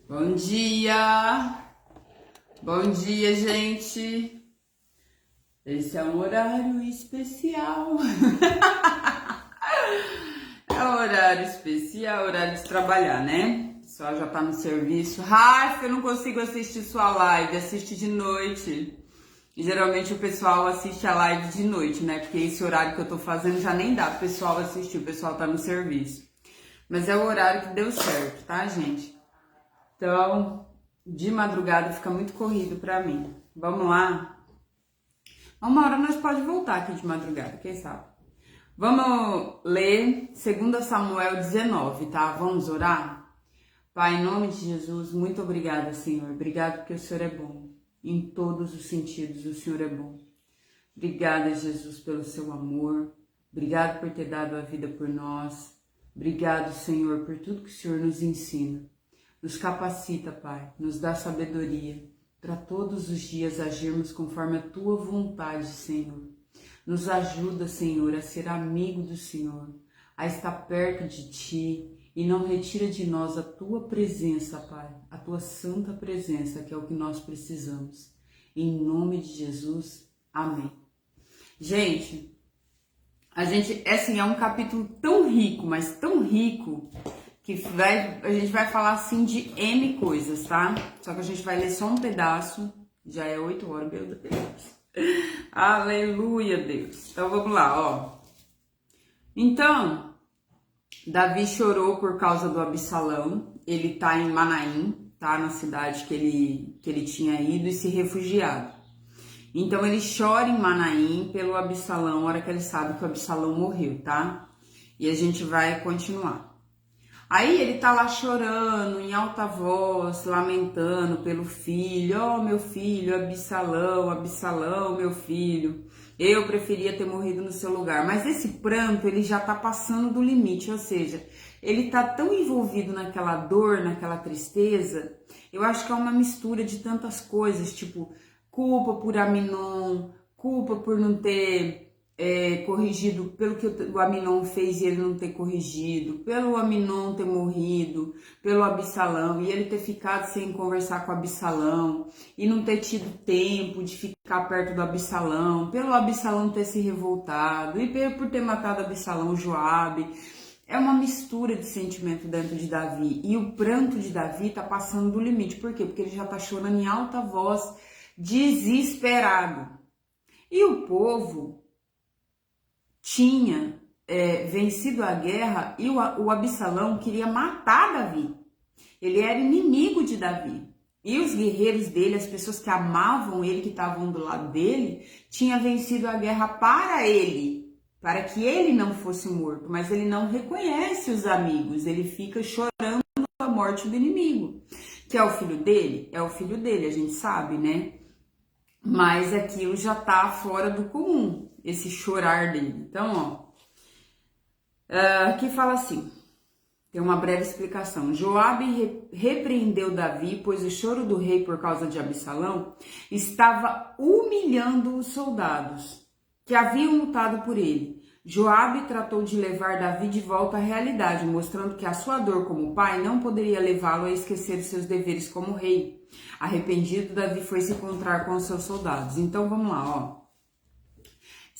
Bom dia! Bom dia, gente! Esse é um horário especial. É um horário especial, horário de trabalhar, né? O pessoal já tá no serviço. Rafa, eu não consigo assistir sua live, assiste de noite. E geralmente o pessoal assiste a live de noite, né? Porque esse horário que eu tô fazendo já nem dá pro pessoal assistir, o pessoal tá no serviço. Mas é o horário que deu certo, tá, gente? Então, de madrugada fica muito corrido pra mim. Vamos lá? Uma hora nós pode voltar aqui de madrugada, quem sabe? Vamos ler 2 Samuel 19, tá? Vamos orar? Pai, em nome de Jesus, muito obrigada, Senhor. Obrigado porque o Senhor é bom. Em todos os sentidos, o Senhor é bom. Obrigada, Jesus, pelo seu amor. Obrigado por ter dado a vida por nós. Obrigado, Senhor, por tudo que o Senhor nos ensina. Nos capacita, Pai, nos dá sabedoria para todos os dias agirmos conforme a Tua vontade, Senhor. Nos ajuda, Senhor, a ser amigo do Senhor, a estar perto de Ti e não retira de nós a Tua presença, Pai, a Tua santa presença, que é o que nós precisamos. Em nome de Jesus, amém. Gente, é um capítulo tão rico, mas tão rico, que a gente vai falar assim de N coisas, tá? Só que a gente vai ler só um pedaço, já é 8 horas, meu Deus. Aleluia, Deus. Então vamos lá, ó. Então, Davi chorou por causa do Absalão, ele tá em Manaim, tá? Na cidade que ele tinha ido e se refugiado. Então ele chora em Manaim pelo Absalão, na hora que ele sabe que o Absalão morreu, tá? E a gente vai continuar. Aí ele tá lá chorando, em alta voz, lamentando pelo filho. Oh, meu filho, Absalão, Absalão, meu filho. Eu preferia ter morrido no seu lugar. Mas esse pranto, ele já tá passando do limite, ou seja, ele tá tão envolvido naquela dor, naquela tristeza. Eu acho que é uma mistura de tantas coisas, tipo, culpa por Aminon, culpa por não ter corrigido, pelo que o Aminon fez e ele não ter corrigido, pelo Aminon ter morrido, pelo Absalão, e ele ter ficado sem conversar com o Absalão, e não ter tido tempo de ficar perto do Absalão, pelo Absalão ter se revoltado, e por ter matado Absalão, Joabe. É uma mistura de sentimento dentro de Davi, e o pranto de Davi tá passando do limite. Por quê? Porque ele já tá chorando em alta voz, desesperado. E o povo tinha vencido a guerra e o Absalão queria matar Davi. Ele era inimigo de Davi. E os guerreiros dele, as pessoas que amavam ele, que estavam do lado dele, tinham vencido a guerra para ele, para que ele não fosse morto. Mas ele não reconhece os amigos, ele fica chorando a morte do inimigo. Que é o filho dele? É o filho dele, a gente sabe, né? Mas aquilo já tá fora do comum, esse chorar dele. Então, ó, aqui fala assim, tem uma breve explicação. Joabe repreendeu Davi, pois o choro do rei por causa de Absalão estava humilhando os soldados que haviam lutado por ele. Joabe tratou de levar Davi de volta à realidade, mostrando que a sua dor como pai não poderia levá-lo a esquecer seus deveres como rei. Arrependido, Davi foi se encontrar com os seus soldados. Então vamos lá, ó.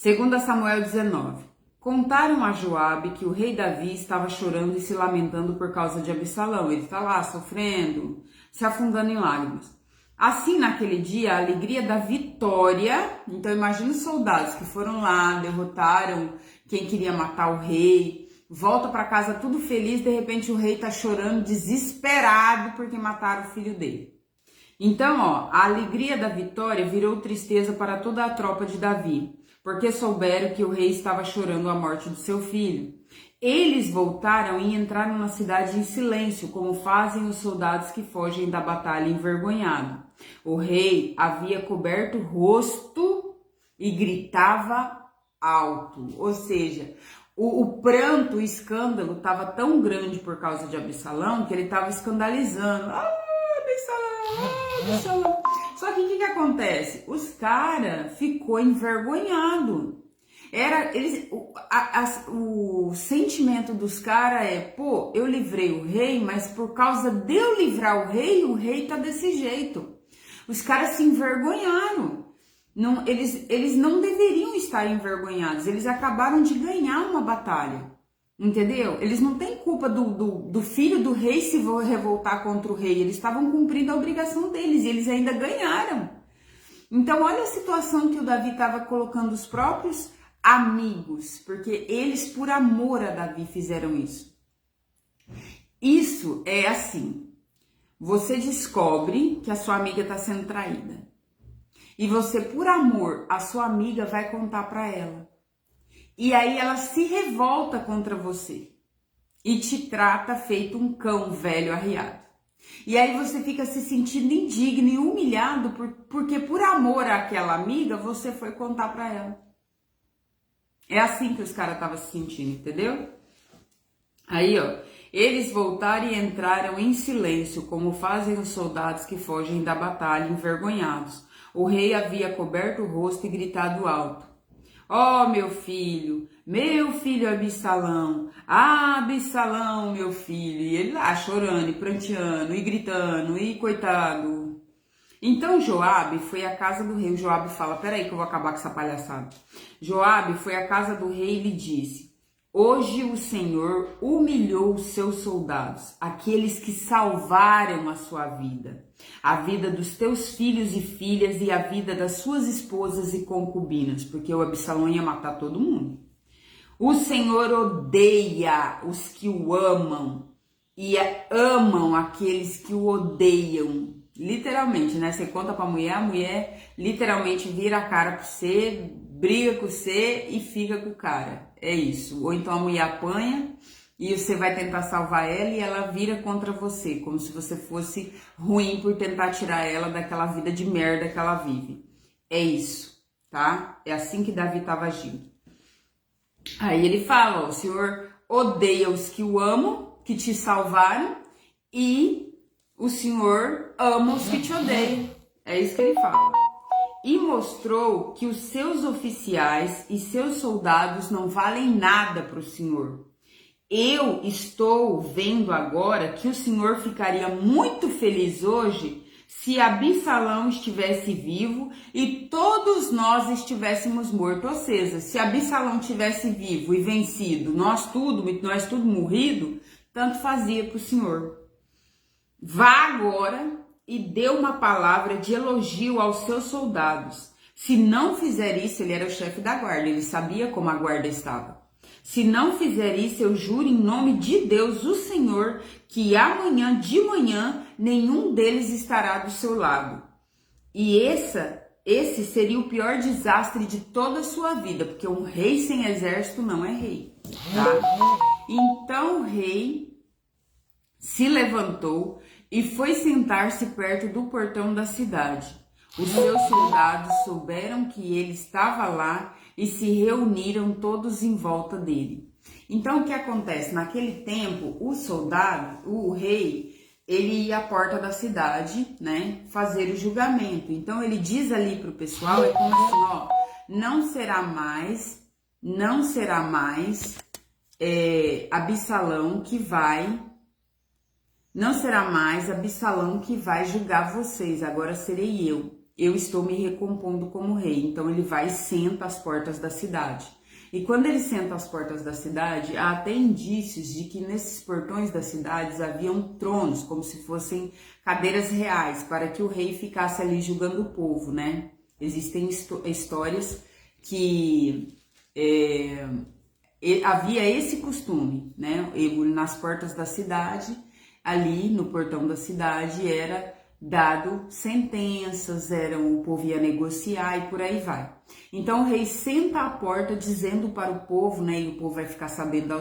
2 Samuel 19. Contaram a Joabe que o rei Davi estava chorando e se lamentando por causa de Absalão. Ele está lá sofrendo, se afundando em lágrimas. Assim, naquele dia, a alegria da vitória. Então imagina os soldados que foram lá, derrotaram quem queria matar o rei, volta para casa tudo feliz, de repente o rei tá chorando, desesperado porque mataram o filho dele. Então, ó, a alegria da vitória virou tristeza para toda a tropa de Davi, porque souberam que o rei estava chorando a morte do seu filho. Eles voltaram e entraram na cidade em silêncio, como fazem os soldados que fogem da batalha envergonhado. O rei havia coberto o rosto e gritava alto, ou seja, o pranto, o escândalo estava tão grande por causa de Absalão que ele estava escandalizando. Absalão. Só que o que acontece? Os caras ficou envergonhado. O sentimento dos caras é, pô, eu livrei o rei, mas por causa de eu livrar o rei tá desse jeito. Os caras se envergonharam. Não, eles não deveriam estar envergonhados, eles acabaram de ganhar uma batalha, entendeu? Eles não têm culpa do filho do rei se revoltar contra o rei, eles estavam cumprindo a obrigação deles e eles ainda ganharam. Então olha a situação que o Davi estava colocando os próprios amigos, porque eles por amor a Davi fizeram isso. Isso é assim, você descobre que a sua amiga está sendo traída. E você, por amor, a sua amiga vai contar para ela. E aí ela se revolta contra você. E te trata feito um cão velho arriado. E aí você fica se sentindo indigno e humilhado porque por amor àquela amiga, você foi contar para ela. É assim que os caras estavam se sentindo, entendeu? Aí, ó, eles voltaram e entraram em silêncio, como fazem os soldados que fogem da batalha envergonhados. O rei havia coberto o rosto e gritado alto: ó, meu filho Absalão, Absalão, meu filho. E ele lá chorando e pranteando e gritando e coitado. Então Joabe foi à casa do rei. O Joabe fala, peraí que eu vou acabar com essa palhaçada. Joabe foi à casa do rei e lhe disse: hoje o Senhor humilhou os seus soldados, aqueles que salvaram a sua vida, a vida dos teus filhos e filhas e a vida das suas esposas e concubinas, porque o Absalão ia matar todo mundo. O Senhor odeia os que o amam e amam aqueles que o odeiam. Literalmente, né? Você conta pra mulher, a mulher literalmente vira a cara pra você, briga com você e fica com o cara. É isso. Ou então a mulher apanha e você vai tentar salvar ela e ela vira contra você, como se você fosse ruim por tentar tirar ela daquela vida de merda que ela vive. É isso, tá? É assim que Davi estava agindo. Aí ele fala, ó, o Senhor odeia os que o amam, que te salvaram, e o Senhor ama os que te odeiam. É isso que ele fala. E mostrou que os seus oficiais e seus soldados não valem nada para o Senhor. Eu estou vendo agora que o Senhor ficaria muito feliz hoje se Absalão estivesse vivo e todos nós estivéssemos mortos. Ou seja, se Absalão estivesse vivo e vencido, nós tudo morrido, tanto fazia para o Senhor. Vá agora e dê uma palavra de elogio aos seus soldados. Se não fizer isso, ele era o chefe da guarda, ele sabia como a guarda estava. Se não fizer isso, eu juro em nome de Deus, o Senhor, que amanhã de manhã nenhum deles estará do seu lado. E esse seria o pior desastre de toda a sua vida, porque um rei sem exército não é rei, tá? Então o rei se levantou e foi sentar-se perto do portão da cidade. Os seus soldados souberam que ele estava lá e se reuniram todos em volta dele. Então o que acontece? Naquele tempo, o rei, ele ia à porta da cidade, né, fazer o julgamento. Então ele diz ali para o pessoal, é como assim, ó, não será mais Absalão que vai julgar vocês, agora serei eu. Eu estou me recompondo como rei. Então ele vai e senta às portas da cidade. E quando ele senta às portas da cidade, há até indícios de que nesses portões das cidades haviam tronos, como se fossem cadeiras reais, para que o rei ficasse ali julgando o povo, né? Existem histórias que havia esse costume, né? Nas portas da cidade, ali no portão da cidade, era dado sentenças, o povo ia negociar e por aí vai. Então o rei senta à porta dizendo para o povo, né, e o povo vai ficar sabendo,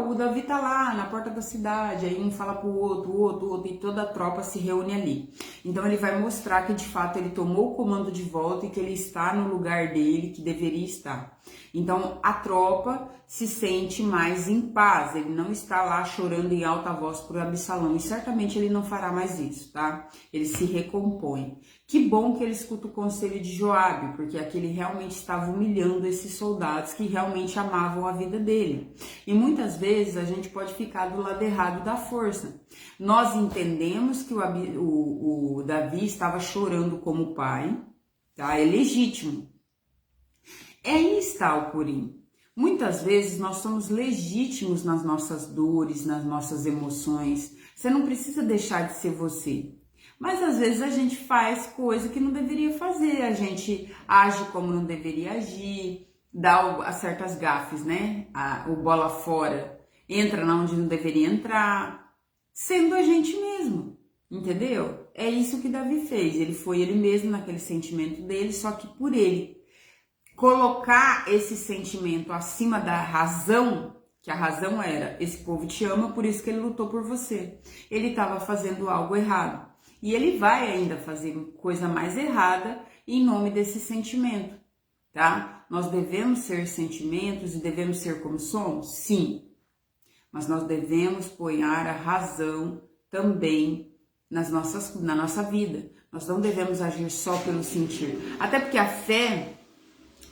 o Davi tá lá na porta da cidade, aí um fala pro outro, e toda a tropa se reúne ali. Então ele vai mostrar que de fato ele tomou o comando de volta e que ele está no lugar dele, que deveria estar. Então a tropa se sente mais em paz, ele não está lá chorando em alta voz por Absalão, e certamente ele não fará mais isso, tá? Ele se recompõe. Que bom que ele escuta o conselho de Joabe, porque aquele ele realmente estava humilhando esses soldados que realmente amavam a vida dele. E muitas vezes a gente pode ficar do lado errado da força. Nós entendemos que o Davi estava chorando como pai, tá? É legítimo. Aí está o porém. Muitas vezes nós somos legítimos nas nossas dores, nas nossas emoções. Você não precisa deixar de ser você. Mas às vezes a gente faz coisa que não deveria fazer, a gente age como não deveria agir, dá certas gafes, né? O bola fora, entra na onde não deveria entrar, sendo a gente mesmo, entendeu? É isso que Davi fez, ele foi ele mesmo naquele sentimento dele, só que por ele colocar esse sentimento acima da razão, que a razão era, esse povo te ama, por isso que ele lutou por você. Ele estava fazendo algo errado. E ele vai ainda fazer coisa mais errada em nome desse sentimento, tá? Nós devemos ser sentimentos e devemos ser como somos? Sim. Mas nós devemos pôr a razão também na nossa vida. Nós não devemos agir só pelo sentir. Até porque a fé,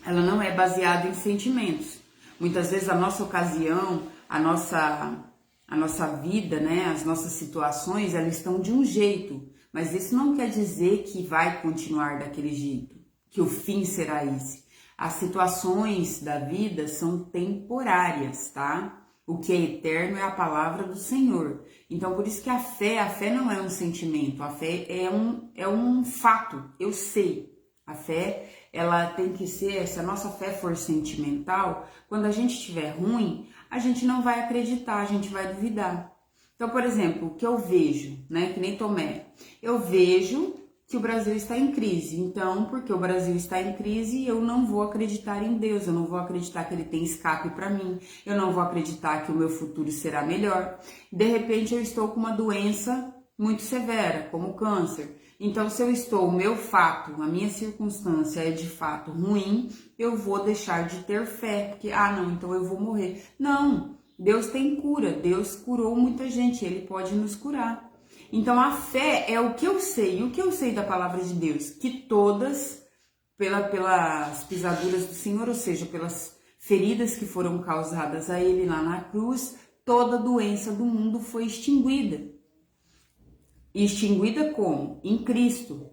ela não é baseada em sentimentos. Muitas vezes a nossa ocasião, a nossa vida, né, as nossas situações, elas estão de um jeito. Mas isso não quer dizer que vai continuar daquele jeito, que o fim será esse. As situações da vida são temporárias, tá? O que é eterno é a palavra do Senhor. Então, por isso que a fé não é um sentimento, a fé é um fato, eu sei. A fé, ela tem que ser, se a nossa fé for sentimental, quando a gente estiver ruim, a gente não vai acreditar, a gente vai duvidar. Então, por exemplo, o que eu vejo, né, que nem Tomé, eu vejo que o Brasil está em crise. Então, porque o Brasil está em crise, eu não vou acreditar em Deus, eu não vou acreditar que ele tem escape para mim, eu não vou acreditar que o meu futuro será melhor. De repente, eu estou com uma doença muito severa, como câncer. Então, se eu estou, o meu fato, a minha circunstância é de fato ruim, eu vou deixar de ter fé, porque, não, então eu vou morrer. Não, Deus tem cura, Deus curou muita gente, Ele pode nos curar. Então, a fé é o que eu sei, e o que eu sei da palavra de Deus? Que todas, pelas pisaduras do Senhor, ou seja, pelas feridas que foram causadas a Ele lá na cruz, toda doença do mundo foi extinguida. E extinguida como? Em Cristo.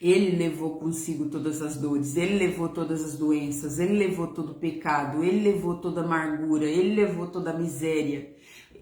Ele levou consigo todas as dores, ele levou todas as doenças, ele levou todo o pecado, ele levou toda a amargura, ele levou toda a miséria.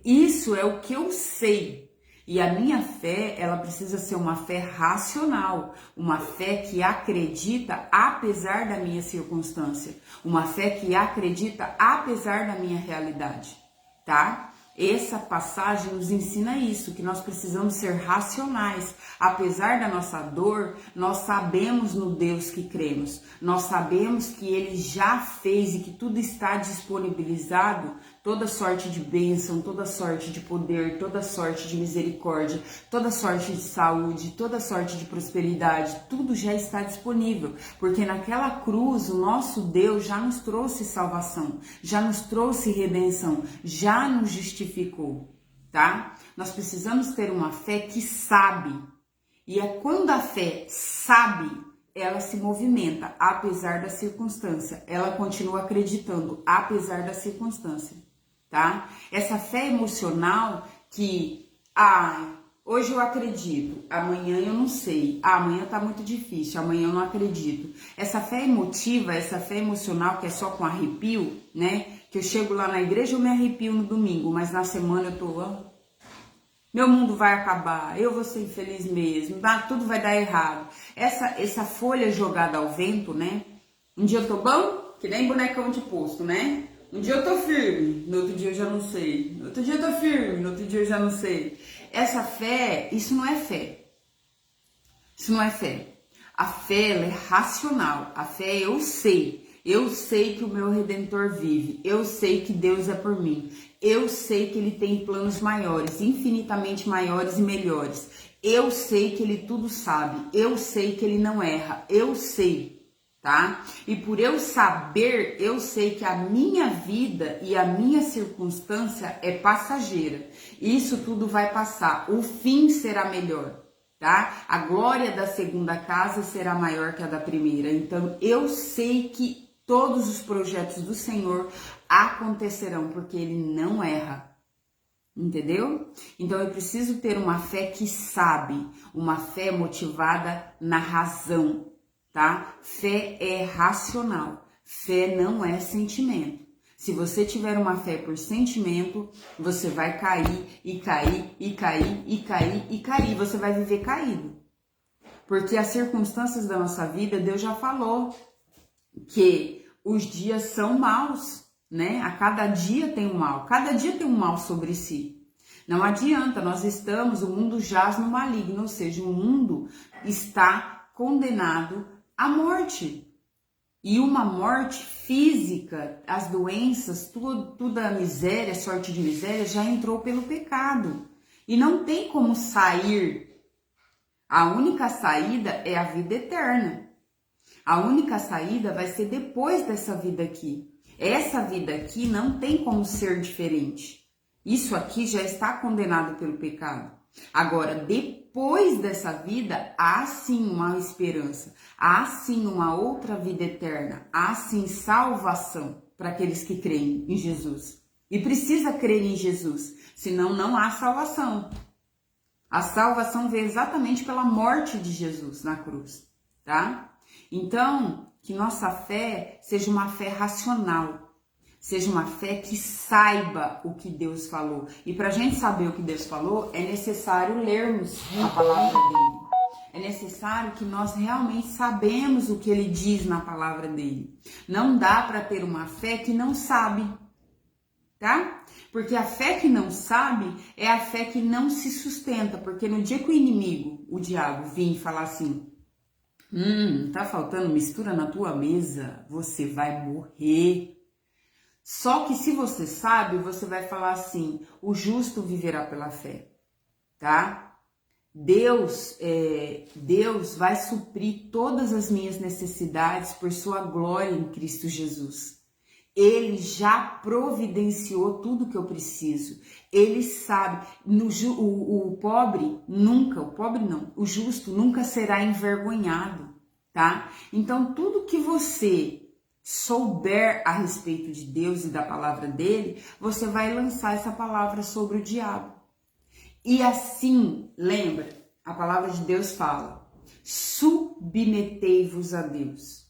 Isso é o que eu sei. E a minha fé, ela precisa ser uma fé racional, uma fé que acredita apesar da minha circunstância, uma fé que acredita apesar da minha realidade, tá? Essa passagem nos ensina isso, que nós precisamos ser racionais. Apesar da nossa dor, nós sabemos no Deus que cremos. Nós sabemos que Ele já fez e que tudo está disponibilizado, toda sorte de bênção, toda sorte de poder, toda sorte de misericórdia, toda sorte de saúde, toda sorte de prosperidade, tudo já está disponível. Porque naquela cruz, o nosso Deus já nos trouxe salvação, já nos trouxe redenção, já nos justificou, tá? Nós precisamos ter uma fé que sabe. E é quando a fé sabe, ela se movimenta, apesar da circunstância. Ela continua acreditando, apesar da circunstância, tá? Essa fé emocional que, hoje eu acredito, amanhã eu não sei, amanhã tá muito difícil, amanhã eu não acredito. Essa fé emotiva, essa fé emocional que é só com arrepio, né? Que eu chego lá na igreja, eu me arrepio no domingo, mas na semana eu tô... meu mundo vai acabar, eu vou ser infeliz mesmo, tudo vai dar errado. Essa folha jogada ao vento, né? Um dia eu tô bom, que nem bonecão de posto, né? Um dia eu tô firme, no outro dia eu já não sei. No outro dia eu tô firme, no outro dia eu já não sei. Essa fé, isso não é fé. Isso não é fé. A fé, ela é racional. A fé, eu sei. Eu sei que o meu Redentor vive. Eu sei que Deus é por mim. Eu sei que Ele tem planos maiores, infinitamente maiores e melhores. Eu sei que Ele tudo sabe. Eu sei que Ele não erra. Eu sei, tá? E por eu saber, eu sei que a minha vida e a minha circunstância é passageira. Isso tudo vai passar. O fim será melhor, tá? A glória da segunda casa será maior que a da primeira. Então, eu sei que todos os projetos do Senhor acontecerão, porque Ele não erra. Entendeu? Então eu preciso ter uma fé que sabe, uma fé motivada na razão, tá? Fé é racional, fé não é sentimento. Se você tiver uma fé por sentimento, você vai cair e cair e cair e cair e cair, você vai viver caído. Porque as circunstâncias da nossa vida, Deus já falou que os dias são maus, né? A cada dia tem um mal, cada dia tem um mal sobre si. Não adianta, o mundo jaz no maligno, ou seja, o mundo está condenado à morte. E uma morte física, as doenças, tudo a miséria, sorte de miséria, já entrou pelo pecado. E não tem como sair. A única saída é a vida eterna. A única saída vai ser depois dessa vida aqui. Essa vida aqui não tem como ser diferente. Isso aqui já está condenado pelo pecado. Agora, depois dessa vida, há sim uma esperança. Há sim uma outra vida eterna. Há sim salvação para aqueles que creem em Jesus. E precisa crer em Jesus, senão não há salvação. A salvação veio exatamente pela morte de Jesus na cruz, tá? Então, que nossa fé seja uma fé racional, seja uma fé que saiba o que Deus falou. E para a gente saber o que Deus falou, é necessário lermos a palavra dele. É necessário que nós realmente sabemos o que ele diz na palavra dele. Não dá para ter uma fé que não sabe, tá? Porque a fé que não sabe é a fé que não se sustenta. Porque no dia que o inimigo, o diabo, vir e falar assim: tá faltando mistura na tua mesa, você vai morrer. Só que se você sabe, você vai falar assim: o justo viverá pela fé, tá? Deus vai suprir todas as minhas necessidades por sua glória em Cristo Jesus. Ele já providenciou tudo que eu preciso. Ele sabe. O justo nunca será envergonhado, tá? Então, tudo que você souber a respeito de Deus e da palavra dele, você vai lançar essa palavra sobre o diabo. E assim, lembra, a palavra de Deus fala: submetei-vos a Deus.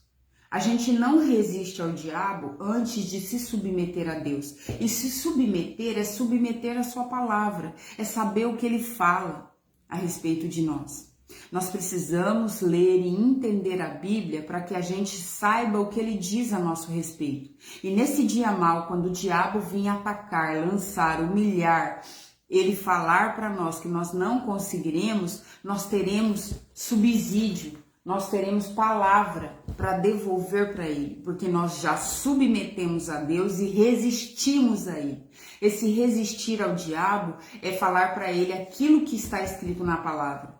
A gente não resiste ao diabo antes de se submeter a Deus. E se submeter é submeter a sua palavra, é saber o que ele fala a respeito de nós. Nós precisamos ler e entender a Bíblia para que a gente saiba o que ele diz a nosso respeito. E nesse dia mau, quando o diabo vir atacar, lançar, humilhar, ele falar para nós que nós não conseguiremos, nós teremos subsídio. Nós teremos palavra para devolver para ele, porque nós já submetemos a Deus e resistimos a ele. Esse resistir ao diabo é falar para ele aquilo que está escrito na palavra.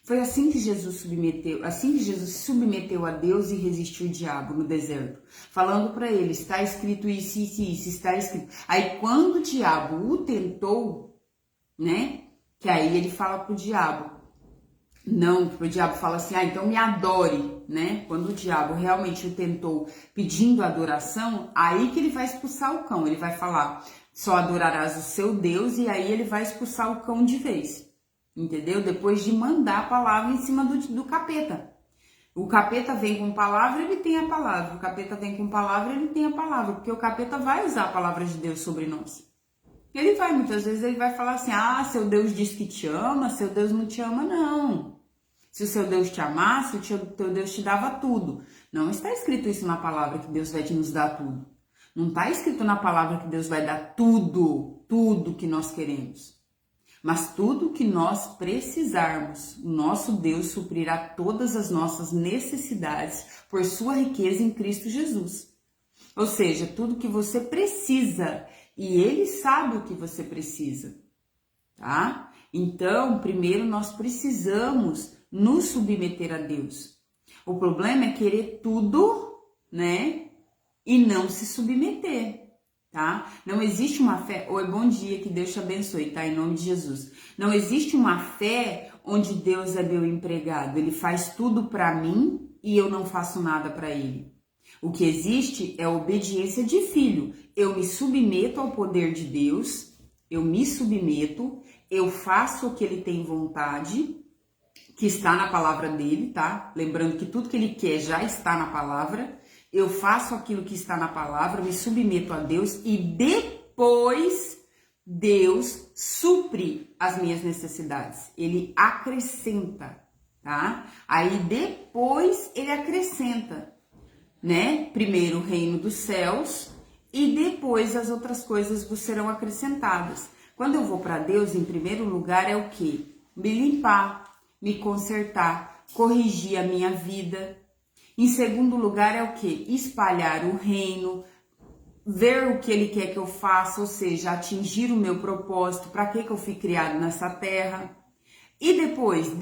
Foi assim que Jesus se submeteu a Deus e resistiu o diabo no deserto, falando para ele: está escrito isso, isso, isso, está escrito. Aí quando o diabo o tentou, né, que aí ele fala pro diabo, não, o diabo fala assim: então me adore, né? Quando o diabo realmente o tentou pedindo adoração, aí que ele vai expulsar o cão. Ele vai falar: só adorarás o seu Deus, e aí ele vai expulsar o cão de vez, entendeu? Depois de mandar a palavra em cima do capeta. O capeta vem com palavra, ele tem a palavra. O capeta vem com palavra, ele tem a palavra, porque o capeta vai usar a palavra de Deus sobre nós. Ele vai, muitas vezes ele vai falar assim: seu Deus diz que te ama, seu Deus não te ama, não. Se o seu Deus te amasse, o teu Deus te dava tudo. Não está escrito isso na palavra, que Deus vai te nos dar tudo. Não está escrito na palavra que Deus vai dar tudo que nós queremos. Mas tudo que nós precisarmos, o nosso Deus suprirá todas as nossas necessidades por sua riqueza em Cristo Jesus. Ou seja, tudo que você precisa, e ele sabe o que você precisa, tá? Então, primeiro nós precisamos nos submeter a Deus. O problema é querer tudo, né? E não se submeter, tá? Não existe uma fé... Oi, bom dia, que Deus te abençoe, tá? Em nome de Jesus. Não existe uma fé onde Deus é meu empregado. Ele faz tudo para mim e eu não faço nada para ele. O que existe é a obediência de filho. Eu me submeto ao poder de Deus, eu me submeto, eu faço o que ele tem vontade, que está na palavra dele, tá? Lembrando que tudo que ele quer já está na palavra. Eu faço aquilo que está na palavra, me submeto a Deus e depois Deus supre as minhas necessidades. Ele acrescenta, tá? Aí depois ele acrescenta, né? Primeiro o reino dos céus e depois as outras coisas vos serão acrescentadas. Quando eu vou para Deus, em primeiro lugar é o quê? Me limpar, me consertar, corrigir a minha vida. Em segundo lugar é o quê? Espalhar o reino, ver o que ele quer que eu faça, ou seja, atingir o meu propósito, para que eu fui criado nessa terra. E depois,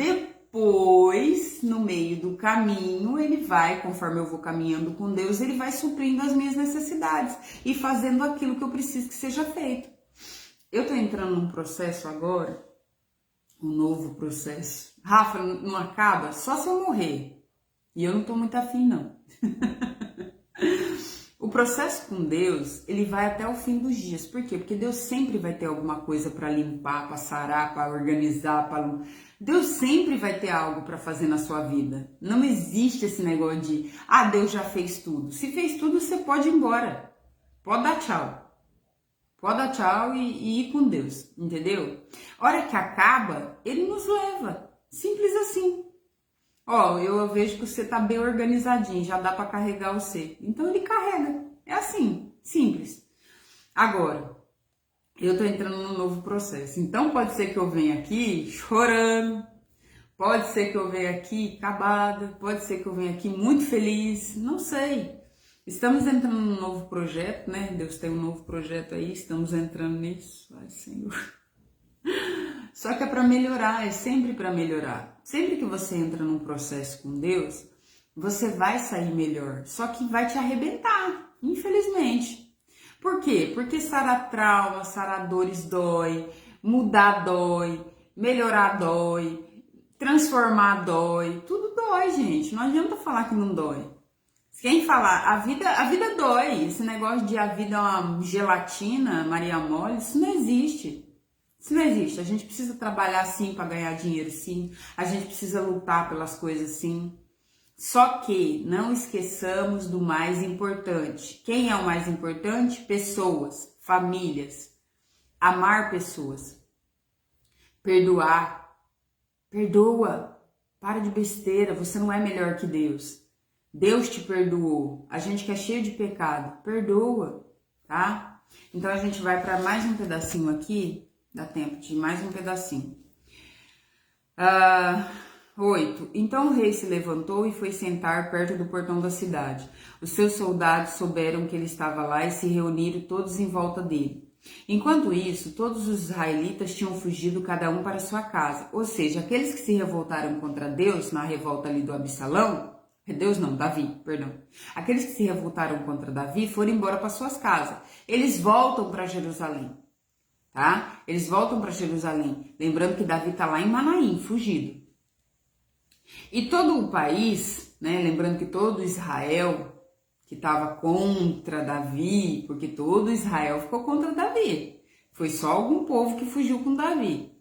no meio do caminho, ele vai, conforme eu vou caminhando com Deus, ele vai suprindo as minhas necessidades e fazendo aquilo que eu preciso que seja feito. Eu tô entrando num processo agora, um novo processo. Rafa, não acaba? Só se eu morrer. E eu não tô muito afim, não. O processo com Deus, ele vai até o fim dos dias. Por quê? Porque Deus sempre vai ter alguma coisa para limpar, para sarar, para organizar, Deus sempre vai ter algo para fazer na sua vida. Não existe esse negócio de, Deus já fez tudo. Se fez tudo, você pode ir embora. Pode dar tchau. Pode dar tchau e ir com Deus, entendeu? Hora que acaba, ele nos leva. Simples assim. Eu vejo que você tá bem organizadinho, já dá para carregar você. Então ele carrega. É assim, simples. Agora, eu tô entrando num novo processo. Então pode ser que eu venha aqui chorando, pode ser que eu venha aqui acabada, pode ser que eu venha aqui muito feliz, não sei. Estamos entrando num novo projeto, né? Deus tem um novo projeto aí, estamos entrando nisso. Ai, Senhor. Só que é para melhorar, é sempre para melhorar. Sempre que você entra num processo com Deus, você vai sair melhor. Só que vai te arrebentar, infelizmente. Por quê? Porque sarar trauma, sarar dores dói, mudar dói, melhorar dói, transformar dói. Tudo dói, gente. Não adianta falar que não dói. Quem falar, a vida dói. Esse negócio de a vida é uma gelatina, Maria Mole, isso não existe. Isso não existe. A gente precisa trabalhar sim para ganhar dinheiro, sim. A gente precisa lutar pelas coisas, sim. Só que não esqueçamos do mais importante. Quem é o mais importante? Pessoas, famílias. Amar pessoas. Perdoar. Perdoa. Para de besteira. Você não é melhor que Deus. Deus te perdoou. A gente que é cheio de pecado. Perdoa, tá? Então a gente vai para mais um pedacinho aqui. Dá tempo de mais um pedacinho. 8. Então o rei se levantou e foi sentar perto do portão da cidade. Os seus soldados souberam que ele estava lá e se reuniram todos em volta dele. Enquanto isso, todos os israelitas tinham fugido cada um para sua casa. Ou seja, aqueles que se revoltaram contra Deus na revolta ali do Absalão, Davi, perdão. Aqueles que se revoltaram contra Davi foram embora para suas casas. Eles voltam para Jerusalém. Tá? Eles voltam para Jerusalém, lembrando que Davi está lá em Manaim, fugido. E todo o país, né, lembrando que todo Israel que estava contra Davi, porque todo Israel ficou contra Davi, foi só algum povo que fugiu com Davi.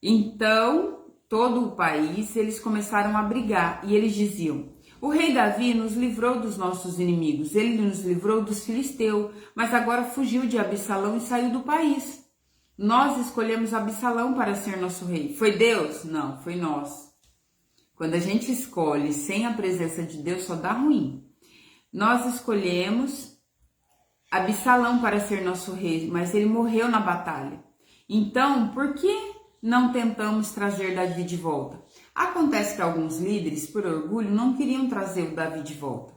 Então, todo o país, eles começaram a brigar e eles diziam: o rei Davi nos livrou dos nossos inimigos, ele nos livrou dos filisteus, mas agora fugiu de Absalão e saiu do país. Nós escolhemos Absalão para ser nosso rei. Foi Deus? Não, foi nós. Quando a gente escolhe sem a presença de Deus, só dá ruim. Nós escolhemos Absalão para ser nosso rei, mas ele morreu na batalha. Então, por que não tentamos trazer Davi de volta? Acontece que alguns líderes, por orgulho, não queriam trazer o Davi de volta.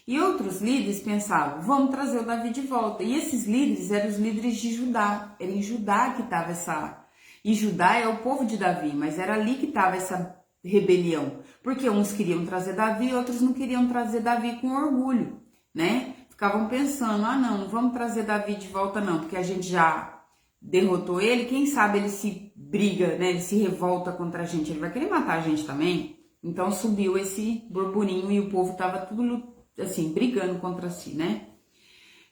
E outros líderes pensavam: vamos trazer o Davi de volta. E esses líderes eram os líderes de Judá. Era em Judá que estava essa... E Judá é o povo de Davi, mas era ali que estava essa rebelião. Porque uns queriam trazer Davi, outros não queriam trazer Davi com orgulho, né? Ficavam pensando: não vamos trazer Davi de volta não, porque a gente já derrotou ele, quem sabe ele se briga, né? Ele se revolta contra a gente, ele vai querer matar a gente também. Então subiu esse burburinho e o povo tava tudo assim, brigando contra si, né?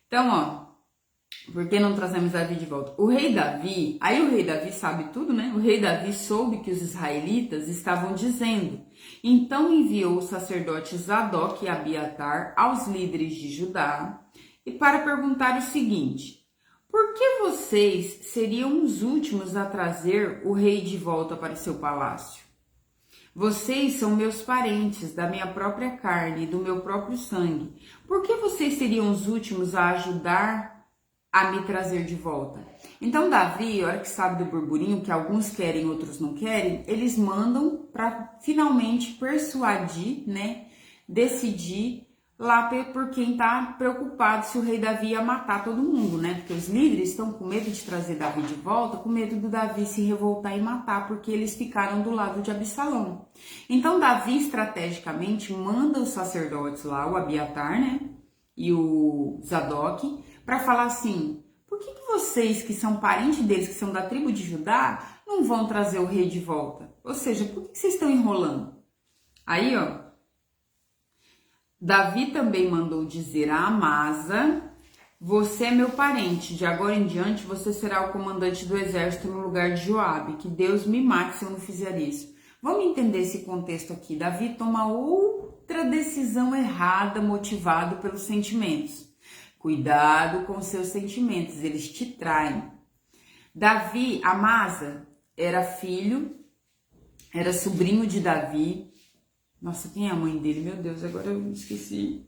Então, ó, por que não trazemos Davi de volta? O rei Davi, aí o rei Davi sabe tudo, né? O rei Davi soube que os israelitas estavam dizendo. Então enviou o sacerdote Zadok e Abiatar aos líderes de Judá e para perguntar o seguinte: por que vocês seriam os últimos a trazer o rei de volta para seu palácio? Vocês são meus parentes, da minha própria carne, do meu próprio sangue. Por que vocês seriam os últimos a ajudar a me trazer de volta? Então Davi, a hora que sabe do burburinho, que alguns querem, outros não querem, eles mandam para finalmente persuadir, né, decidir lá por quem tá preocupado se o rei Davi ia matar todo mundo, né? Porque os líderes estão com medo de trazer Davi de volta, com medo do Davi se revoltar e matar, porque eles ficaram do lado de Absalão. Então Davi, estrategicamente, manda os sacerdotes lá, o Abiatar, né? E o Zadok, para falar assim: por que vocês, que são parentes deles, que são da tribo de Judá, não vão trazer o rei de volta? Ou seja, por que vocês estão enrolando? Aí, ó, Davi também mandou dizer a Amasa: você é meu parente, de agora em diante você será o comandante do exército no lugar de Joabe, que Deus me mate se eu não fizer isso. Vamos entender esse contexto aqui. Davi toma outra decisão errada, motivado pelos sentimentos. Cuidado com seus sentimentos, eles te traem. Davi, Amasa, era sobrinho de Davi. Nossa, quem é a mãe dele? Meu Deus, agora eu esqueci.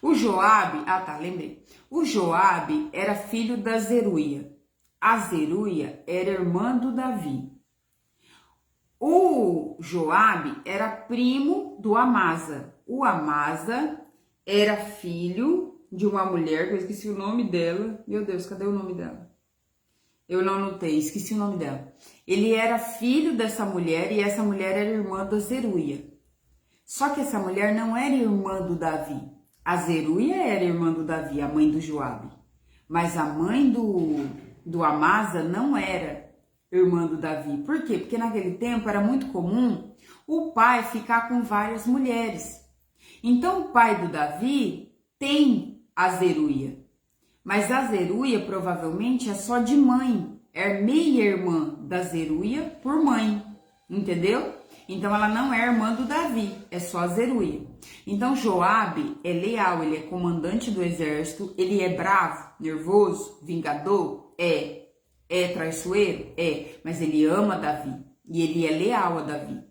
O Joabe, lembrei. O Joabe era filho da Zeruia. A Zeruia era irmã do Davi. O Joabe era primo do Amasa. O Amasa era filho de uma mulher, que eu esqueci o nome dela. Meu Deus, cadê o nome dela? Eu não anotei, esqueci o nome dela. Ele era filho dessa mulher e essa mulher era irmã da Zeruia. Só que essa mulher não era irmã do Davi. A Zeruia era irmã do Davi, a mãe do Joabe. Mas a mãe do Amasa não era irmã do Davi. Por quê? Porque naquele tempo era muito comum o pai ficar com várias mulheres. Então o pai do Davi tem a Zeruia. Mas a Zeruia provavelmente é só de mãe. É meia-irmã da Zeruia por mãe. Entendeu? Então ela não é irmã do Davi, é só a Zeruia. Então Joabe é leal, ele é comandante do exército, ele é bravo, nervoso, vingador, é traiçoeiro, mas ele ama Davi e ele é leal a Davi.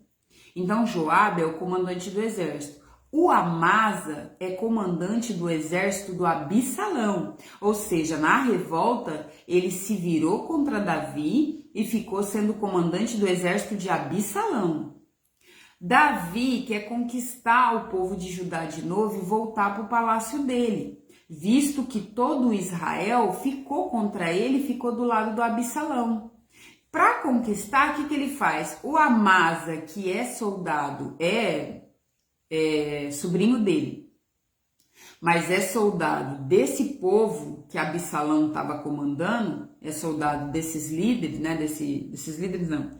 Então Joabe é o comandante do exército. O Amasa é comandante do exército do Absalão, ou seja, na revolta ele se virou contra Davi e ficou sendo comandante do exército de Absalão. Davi quer conquistar o povo de Judá de novo e voltar para o palácio dele, visto que todo Israel ficou contra ele, ficou do lado do Absalão. Para conquistar, o que ele faz? O Amasa, que é soldado, é sobrinho dele, mas é soldado desse povo que Absalão estava comandando, é soldado desses líderes, né? Desses líderes não,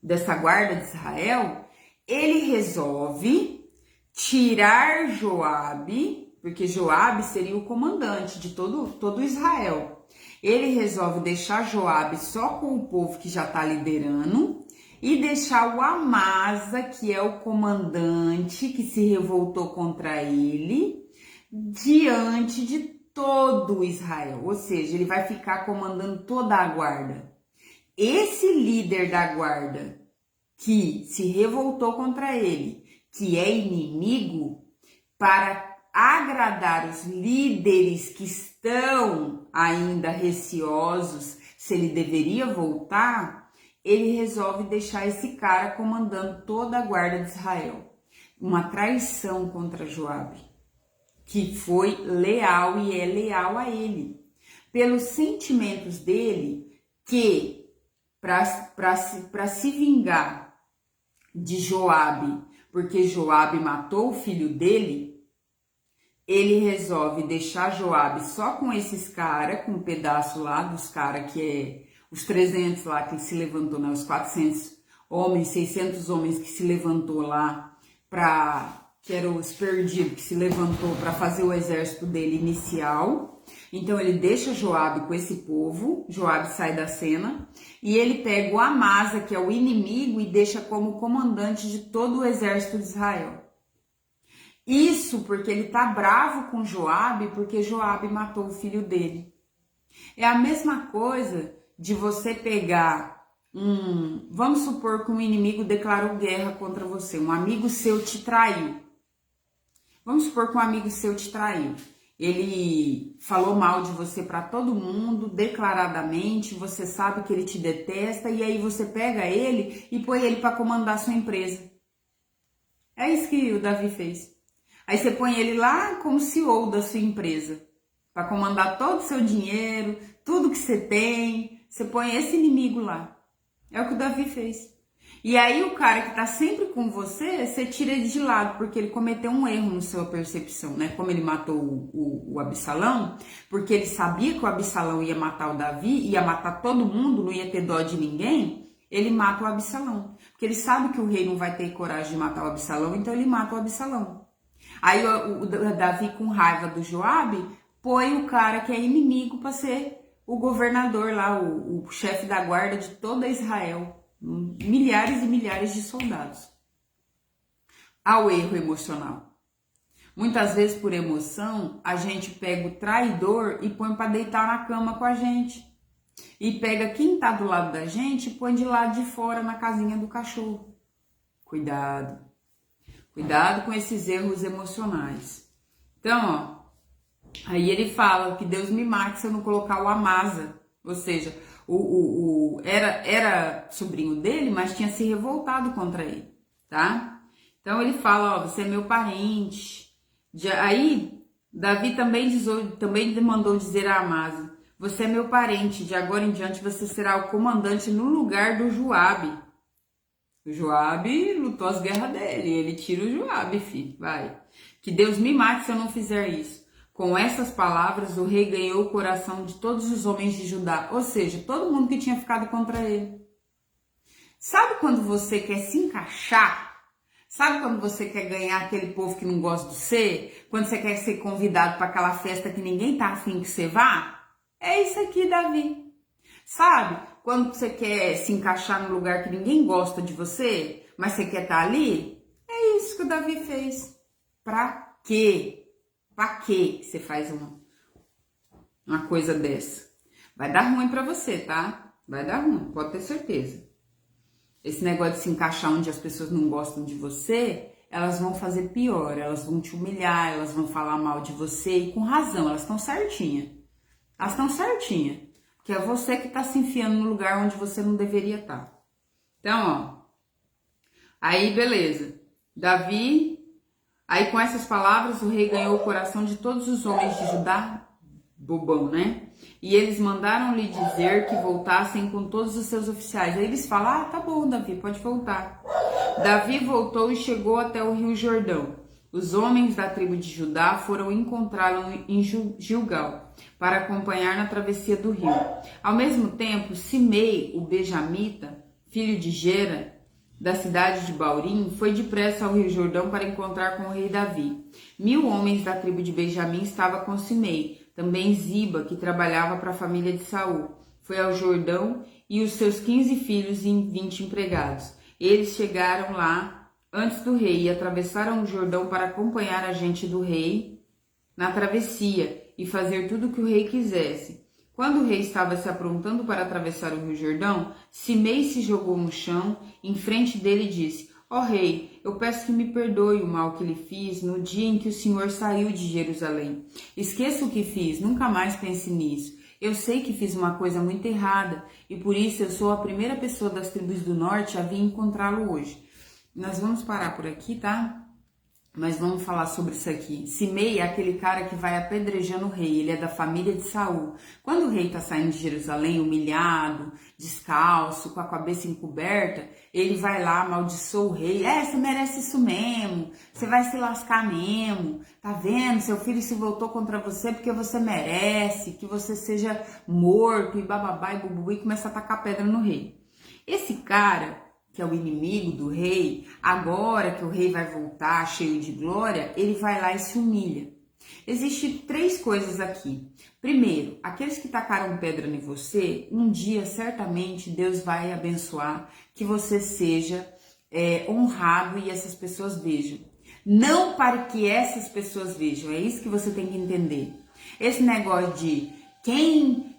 dessa guarda de Israel. Ele resolve tirar Joabe, porque Joabe seria o comandante de todo Israel. Ele resolve deixar Joabe só com o povo que já está liderando e deixar o Amasa, que é o comandante que se revoltou contra ele, diante de todo Israel. Ou seja, ele vai ficar comandando toda a guarda. Esse líder da guarda que se revoltou contra ele, que é inimigo, para agradar os líderes que estão ainda receosos se ele deveria voltar, ele resolve deixar esse cara comandando toda a guarda de Israel. Uma traição contra Joabe, que foi leal e é leal a ele. Pelos sentimentos dele, que para se vingar de Joabe, porque Joabe matou o filho dele, ele resolve deixar Joabe só com esses caras, com um pedaço lá dos caras que é os 300 lá que se levantou, né? Os 400 homens, 600 homens que se levantou lá que eram os perdidos, que se levantou para fazer o exército dele inicial. Então ele deixa Joabe com esse povo, Joabe sai da cena, e ele pega o Amasa, que é o inimigo, e deixa como comandante de todo o exército de Israel. Isso porque ele tá bravo com Joabe, porque Joabe matou o filho dele. É a mesma coisa de você pegar vamos supor que um inimigo declarou guerra contra você, um amigo seu te traiu. Vamos supor que um amigo seu te traiu. Ele falou mal de você para todo mundo, declaradamente, você sabe que ele te detesta, e aí você pega ele e põe ele para comandar sua empresa. É isso que o Davi fez. Aí você põe ele lá como CEO da sua empresa, para comandar todo o seu dinheiro, tudo que você tem, você põe esse inimigo lá. É o que o Davi fez. E aí o cara que tá sempre com você, você tira ele de lado, porque ele cometeu um erro na sua percepção, né? Como ele matou o Absalão, porque ele sabia que o Absalão ia matar o Davi, ia matar todo mundo, não ia ter dó de ninguém, ele mata o Absalão. Porque ele sabe que o rei não vai ter coragem de matar o Absalão, então ele mata o Absalão. Aí o Davi, com raiva do Joabe, põe o cara que é inimigo para ser o governador lá, o chefe da guarda de toda Israel. Milhares e milhares de soldados. Ao erro emocional. Muitas vezes, por emoção, a gente pega o traidor e põe para deitar na cama com a gente. E pega quem tá do lado da gente e põe de lado de fora na casinha do cachorro. Cuidado. Cuidado com esses erros emocionais. Então, ó, aí ele fala que Deus me mate se eu não colocar o Amasa. Ou seja, era sobrinho dele, mas tinha se revoltado contra ele, tá? Então ele fala, ó, você é meu parente. Aí Davi também mandou dizer a Amasa, você é meu parente, de agora em diante você será o comandante no lugar do Joabe. O Joabe lutou as guerras dele, ele tira o Joabe, filho, vai. Que Deus me mate se eu não fizer isso. Com essas palavras, o rei ganhou o coração de todos os homens de Judá, ou seja, todo mundo que tinha ficado contra ele. Sabe quando você quer se encaixar? Sabe quando você quer ganhar aquele povo que não gosta de você? Quando você quer ser convidado para aquela festa que ninguém tá afim que você vá? É isso aqui, Davi. Sabe? Quando você quer se encaixar no lugar que ninguém gosta de você, mas você quer estar ali? É isso que o Davi fez. Pra quê? Pra que você faz uma coisa dessa? Vai dar ruim pra você, tá? Vai dar ruim, pode ter certeza. Esse negócio de se encaixar onde as pessoas não gostam de você, elas vão fazer pior, elas vão te humilhar, elas vão falar mal de você, e com razão, elas estão certinhas. Elas estão certinhas, porque é você que tá se enfiando no lugar onde você não deveria estar. Então, ó, aí beleza, Davi... Aí com essas palavras o rei ganhou o coração de todos os homens de Judá, bobão, né? E eles mandaram-lhe dizer que voltassem com todos os seus oficiais. Aí eles falam, tá bom, Davi, pode voltar. Davi voltou e chegou até o rio Jordão. Os homens da tribo de Judá foram encontrá-lo em Gilgal, para acompanhar na travessia do rio. Ao mesmo tempo, Simei, o benjamita, filho de Gera, da cidade de Baurim, foi depressa ao rio Jordão para encontrar com o rei Davi. 1000 homens da tribo de Benjamim estavam com Simei, também Ziba, que trabalhava para a família de Saul. Foi ao Jordão e os seus 15 filhos e 20 empregados. Eles chegaram lá antes do rei e atravessaram o Jordão para acompanhar a gente do rei na travessia e fazer tudo o que o rei quisesse. Quando o rei estava se aprontando para atravessar o rio Jordão, Simei se jogou no chão, em frente dele e disse, ó rei, eu peço que me perdoe o mal que lhe fiz no dia em que o Senhor saiu de Jerusalém. Esqueça o que fiz, nunca mais pense nisso. Eu sei que fiz uma coisa muito errada e por isso eu sou a primeira pessoa das tribos do norte a vir encontrá-lo hoje. Nós vamos parar por aqui, tá? Mas vamos falar sobre isso aqui. Simei é aquele cara que vai apedrejando o rei, ele é da família de Saul. Quando o rei está saindo de Jerusalém, humilhado, descalço, com a cabeça encoberta, ele vai lá, amaldiçoa o rei. Você merece isso mesmo, você vai se lascar mesmo. Tá vendo? Seu filho se voltou contra você porque você merece, que você seja morto e bababá e bububu, e começa a tacar pedra no rei. Esse cara, que é o inimigo do rei, agora que o rei vai voltar cheio de glória, ele vai lá e se humilha. Existem 3 coisas aqui. Primeiro, aqueles que tacaram pedra em você, um dia certamente Deus vai abençoar que você seja honrado e essas pessoas vejam. Não para que essas pessoas vejam, é isso que você tem que entender. Esse negócio de quem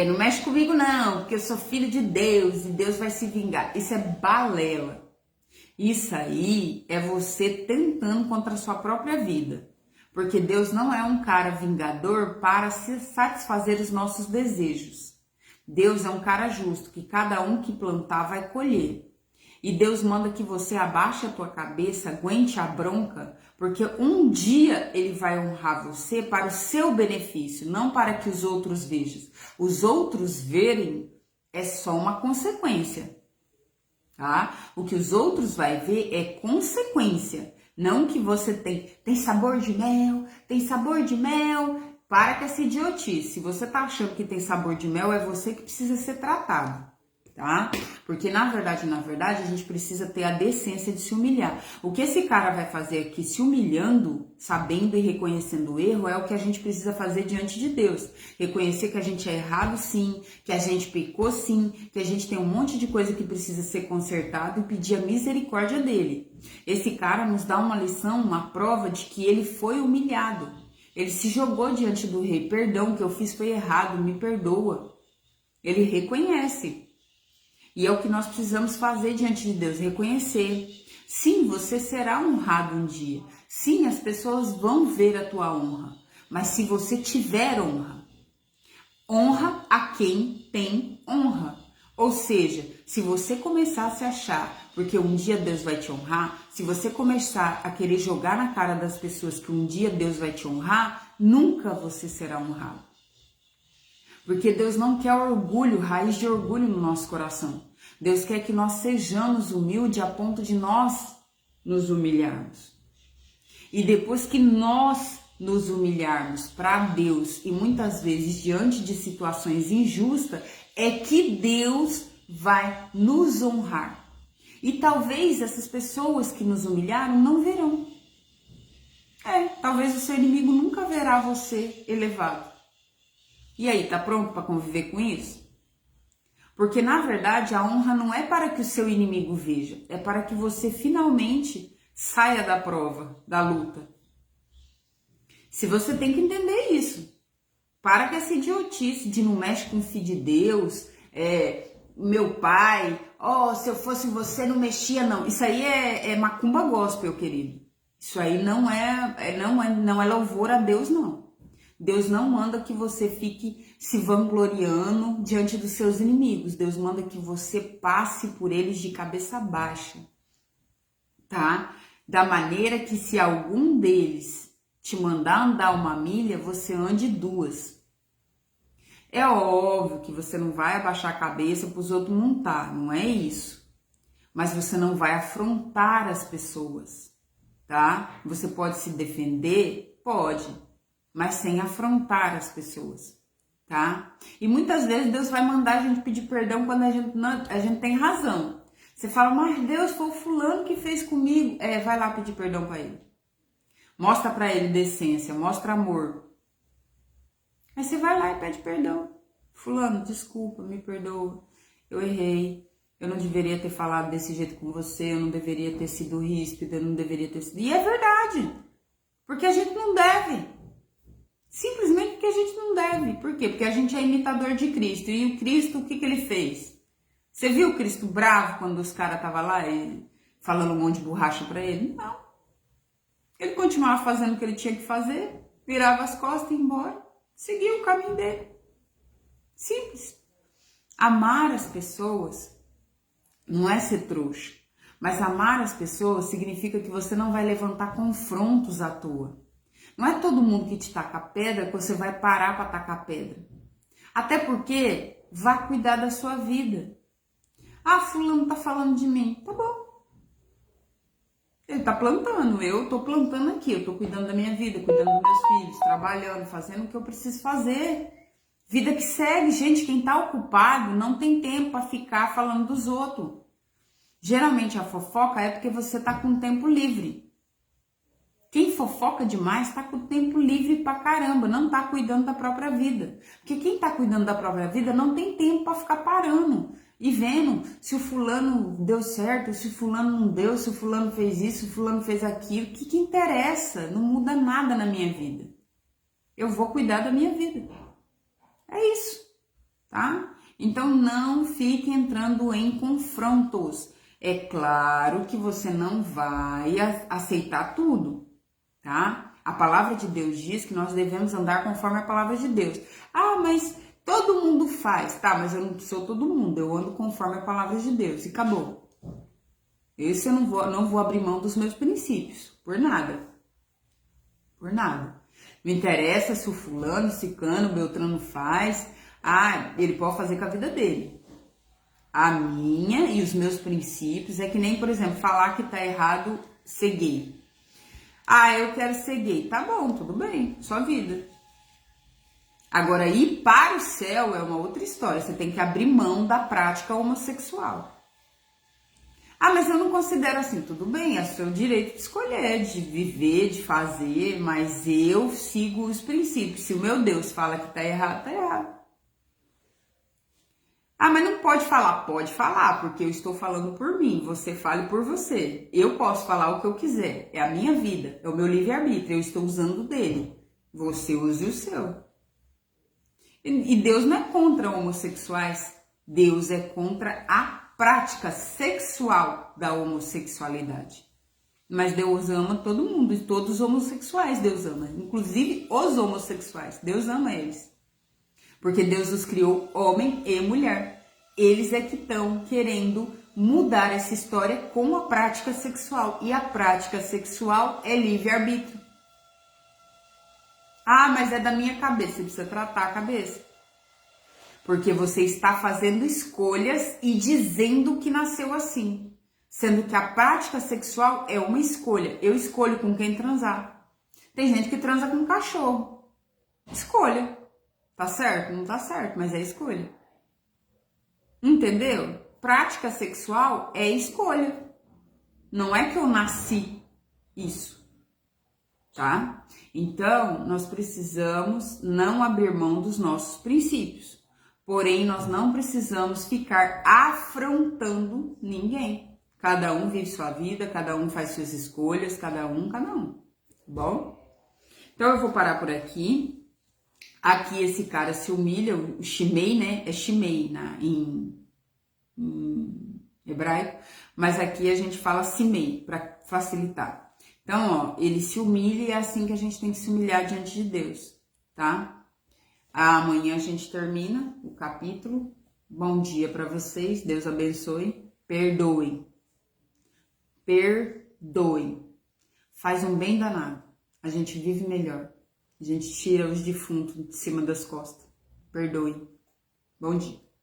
não mexe comigo não, porque eu sou filho de Deus e Deus vai se vingar. Isso é balela. Isso aí é você tentando contra a sua própria vida. Porque Deus não é um cara vingador para satisfazer os nossos desejos. Deus é um cara justo, que cada um que plantar vai colher. E Deus manda que você abaixe a tua cabeça, aguente a bronca, porque um dia ele vai honrar você para o seu benefício, não para que os outros vejam. Os outros verem é só uma consequência, tá? O que os outros vai ver é consequência, não que você tem sabor de mel, tem sabor de mel. Para com essa idiotice. Se você tá achando que tem sabor de mel, é você que precisa ser tratado. Tá? Porque na verdade, a gente precisa ter a decência de se humilhar. O que esse cara vai fazer aqui, se humilhando, sabendo e reconhecendo o erro, é o que a gente precisa fazer diante de Deus. Reconhecer que a gente é errado sim, que a gente pecou sim, que a gente tem um monte de coisa que precisa ser consertado e pedir a misericórdia dele. Esse cara nos dá uma lição, uma prova de que ele foi humilhado. Ele se jogou diante do rei. Perdão, o que eu fiz foi errado, me perdoa. Ele reconhece. E é o que nós precisamos fazer diante de Deus, reconhecer. Sim, você será honrado um dia. Sim, as pessoas vão ver a tua honra. Mas se você tiver honra, honra a quem tem honra. Ou seja, se você começar a se achar, porque um dia Deus vai te honrar, se você começar a querer jogar na cara das pessoas que um dia Deus vai te honrar, nunca você será honrado. Porque Deus não quer orgulho, raiz de orgulho no nosso coração. Deus quer que nós sejamos humildes a ponto de nós nos humilharmos. E depois que nós nos humilharmos para Deus, e muitas vezes diante de situações injustas, é que Deus vai nos honrar. E talvez essas pessoas que nos humilharam não verão. Talvez o seu inimigo nunca verá você elevado. E aí, tá pronto para conviver com isso? Porque, na verdade, a honra não é para que o seu inimigo veja, é para que você finalmente saia da prova, da luta. Se você tem que entender isso. Para com essa idiotice de não mexe com o filho de Deus, meu pai, se eu fosse você não mexia não. Isso aí é macumba gospel, querido. Isso aí não é louvor a Deus, não. Deus não manda que você fique se vangloriando diante dos seus inimigos. Deus manda que você passe por eles de cabeça baixa, tá? Da maneira que se algum deles te mandar andar 1 milha, você ande 2. É óbvio que você não vai abaixar a cabeça para os outros montar, não é isso. Mas você não vai afrontar as pessoas, tá? Você pode se defender? Pode. Mas sem afrontar as pessoas, tá? E muitas vezes Deus vai mandar a gente pedir perdão quando a gente tem razão. Você fala, mas Deus, foi o fulano que fez comigo. Vai lá pedir perdão para ele. Mostra para ele decência, mostra amor. Aí você vai lá e pede perdão. Fulano, desculpa, me perdoa. Eu errei. Eu não deveria ter falado desse jeito com você. Eu não deveria ter sido ríspida. Eu não deveria ter sido... E é verdade. Porque a gente não deve. Simplesmente porque a gente não deve. Por quê? Porque a gente é imitador de Cristo. E o Cristo, o que ele fez? Você viu o Cristo bravo quando os caras estavam lá e falando um monte de borracha pra ele? Não. Ele continuava fazendo o que ele tinha que fazer, virava as costas e ia embora. Seguia o caminho dele. Simples. Amar as pessoas não é ser trouxa. Mas amar as pessoas significa que você não vai levantar confrontos à toa. Não é todo mundo que te taca pedra que você vai parar para tacar pedra. Até porque vá cuidar da sua vida. Ah, fulano tá falando de mim. Tá bom. Ele tá plantando, eu tô plantando aqui. Eu tô cuidando da minha vida, cuidando dos meus filhos, trabalhando, fazendo o que eu preciso fazer. Vida que segue, gente. Quem tá ocupado não tem tempo para ficar falando dos outros. Geralmente a fofoca é porque você tá com tempo livre. Quem fofoca demais tá com o tempo livre pra caramba, não tá cuidando da própria vida. Porque quem tá cuidando da própria vida não tem tempo pra ficar parando e vendo se o fulano deu certo, se o fulano não deu, se o fulano fez isso, se o fulano fez aquilo. O que interessa? Não muda nada na minha vida. Eu vou cuidar da minha vida. É isso, tá? Então não fique entrando em confrontos. É claro que você não vai aceitar tudo. Tá? A palavra de Deus diz que nós devemos andar conforme a palavra de Deus. Ah, mas todo mundo faz. Tá, mas eu não sou todo mundo. Eu ando conforme a palavra de Deus. E acabou. Esse eu não vou abrir mão dos meus princípios. Por nada. Por nada. Me interessa se o fulano, ciclano, beltrano faz. Ah, ele pode fazer com a vida dele. A minha e os meus princípios é que nem, por exemplo, falar que tá errado ser gay. Ah, eu quero ser gay. Tá bom, tudo bem, sua vida. Agora, ir para o céu é uma outra história. Você tem que abrir mão da prática homossexual. Ah, mas eu não considero assim. Tudo bem, é seu direito de escolher, de viver, de fazer, mas eu sigo os princípios. Se o meu Deus fala que tá errado, tá errado. Ah, mas não pode falar. Pode falar, porque eu estou falando por mim. Você fale por você. Eu posso falar o que eu quiser. É a minha vida. É o meu livre-arbítrio. Eu estou usando dele. Você use o seu. E Deus não é contra homossexuais. Deus é contra a prática sexual da homossexualidade. Mas Deus ama todo mundo. E todos os homossexuais Deus ama. Inclusive os homossexuais. Deus ama eles. Porque Deus os criou homem e mulher. Eles é que estão querendo mudar essa história com a prática sexual. E a prática sexual é livre-arbítrio. Ah, mas é da minha cabeça. Você precisa tratar a cabeça. Porque você está fazendo escolhas e dizendo que nasceu assim. Sendo que a prática sexual é uma escolha. Eu escolho com quem transar. Tem gente que transa com um cachorro. Escolha. Tá certo? Não tá certo, mas é escolha. Entendeu? Prática sexual é escolha. Não é que eu nasci isso, tá? Então, nós precisamos não abrir mão dos nossos princípios. Porém, nós não precisamos ficar afrontando ninguém. Cada um vive sua vida, cada um faz suas escolhas, cada um. Tá bom? Então, eu vou parar por aqui. Aqui esse cara se humilha, o Shimei, né? É Shimei em hebraico, mas aqui a gente fala Simei, para facilitar. Então, ó, ele se humilha e é assim que a gente tem que se humilhar diante de Deus, tá? Amanhã a gente termina o capítulo. Bom dia para vocês, Deus abençoe. Perdoem. Perdoem. Faz um bem danado. A gente vive melhor. A gente tira os defuntos de cima das costas. Perdoem. Bom dia.